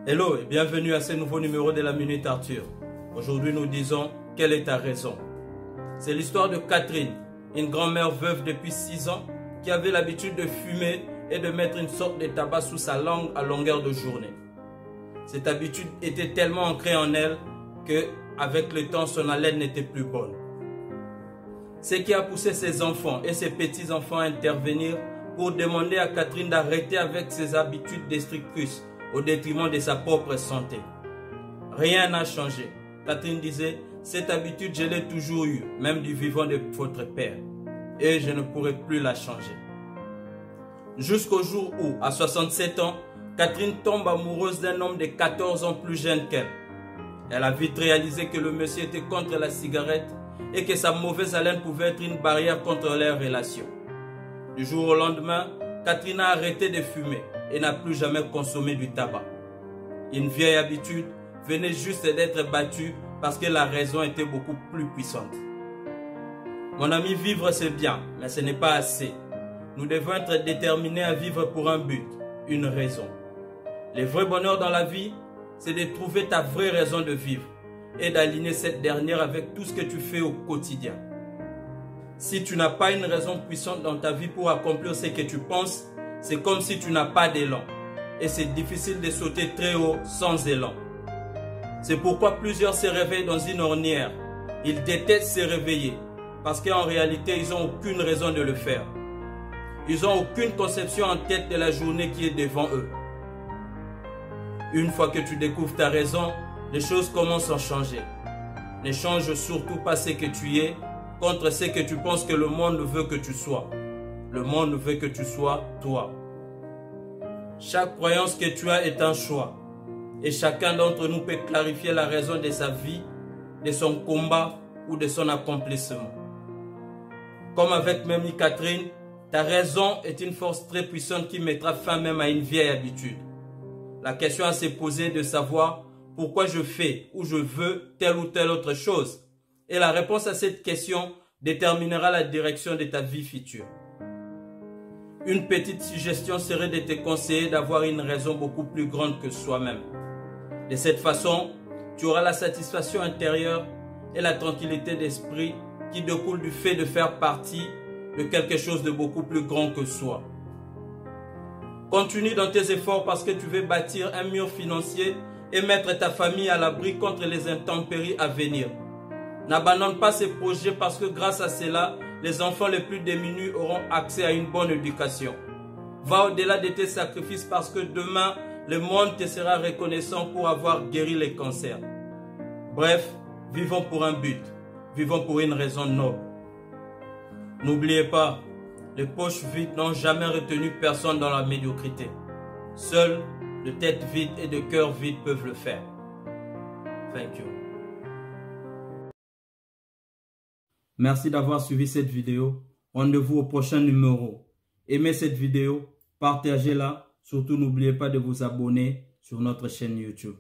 Hello et bienvenue à ce nouveau numéro de la Minute Arthur. Aujourd'hui nous disons quelle est ta raison. C'est l'histoire de Catherine, une grand-mère veuve depuis 6 ans qui avait l'habitude de fumer et de mettre une sorte de tabac sous sa langue à longueur de journée. Cette habitude était tellement ancrée en elle que, avec le temps, son haleine n'était plus bonne. Ce qui a poussé ses enfants et ses petits-enfants à intervenir pour demander à Catherine d'arrêter avec ses habitudes destructrices au détriment de sa propre santé. Rien n'a changé. Catherine disait, cette habitude je l'ai toujours eue, même du vivant de votre père, et je ne pourrai plus la changer. Jusqu'au jour où, à 67 ans, Catherine tombe amoureuse d'un homme de 14 ans plus jeune qu'elle. Elle a vite réalisé que le monsieur était contre la cigarette et que sa mauvaise haleine pouvait être une barrière contre leur relation. Du jour au lendemain, Catherine a arrêté de fumer et n'a plus jamais consommé du tabac. Une vieille habitude venait juste d'être battue parce que la raison était beaucoup plus puissante. Mon ami, vivre c'est bien, mais ce n'est pas assez. Nous devons être déterminés à vivre pour un but, une raison. Le vrai bonheur dans la vie, c'est de trouver ta vraie raison de vivre et d'aligner cette dernière avec tout ce que tu fais au quotidien. Si tu n'as pas une raison puissante dans ta vie pour accomplir ce que tu penses, c'est comme si tu n'as pas d'élan. Et c'est difficile de sauter très haut sans élan. C'est pourquoi plusieurs se réveillent dans une ornière. Ils détestent se réveiller parce qu'en réalité, ils n'ont aucune raison de le faire. Ils n'ont aucune conception en tête de la journée qui est devant eux. Une fois que tu découvres ta raison, les choses commencent à changer. Ne change surtout pas ce que tu es contre ce que tu penses que le monde veut que tu sois. Le monde veut que tu sois toi. Chaque croyance que tu as est un choix. Et chacun d'entre nous peut clarifier la raison de sa vie, de son combat ou de son accomplissement. Comme avec Mamie Catherine, ta raison est une force très puissante qui mettra fin même à une vieille habitude. La question à se poser est de savoir pourquoi je fais ou je veux telle ou telle autre chose. Et la réponse à cette question déterminera la direction de ta vie future. Une petite suggestion serait de te conseiller d'avoir une raison beaucoup plus grande que soi-même. De cette façon, tu auras la satisfaction intérieure et la tranquillité d'esprit qui découle du fait de faire partie de quelque chose de beaucoup plus grand que soi. Continue dans tes efforts parce que tu veux bâtir un mur financier et mettre ta famille à l'abri contre les intempéries à venir. N'abandonne pas ces projets parce que grâce à cela, les enfants les plus démunis auront accès à une bonne éducation. Va au-delà de tes sacrifices parce que demain, le monde te sera reconnaissant pour avoir guéri les cancers. Bref, vivons pour un but. Vivons pour une raison noble. N'oubliez pas, les poches vides n'ont jamais retenu personne dans la médiocrité. Seuls, de tête vide et de cœur vide peuvent le faire. Thank you. Merci d'avoir suivi cette vidéo. Rendez-vous au prochain numéro. Aimez cette vidéo, partagez-la. Surtout, n'oubliez pas de vous abonner sur notre chaîne YouTube.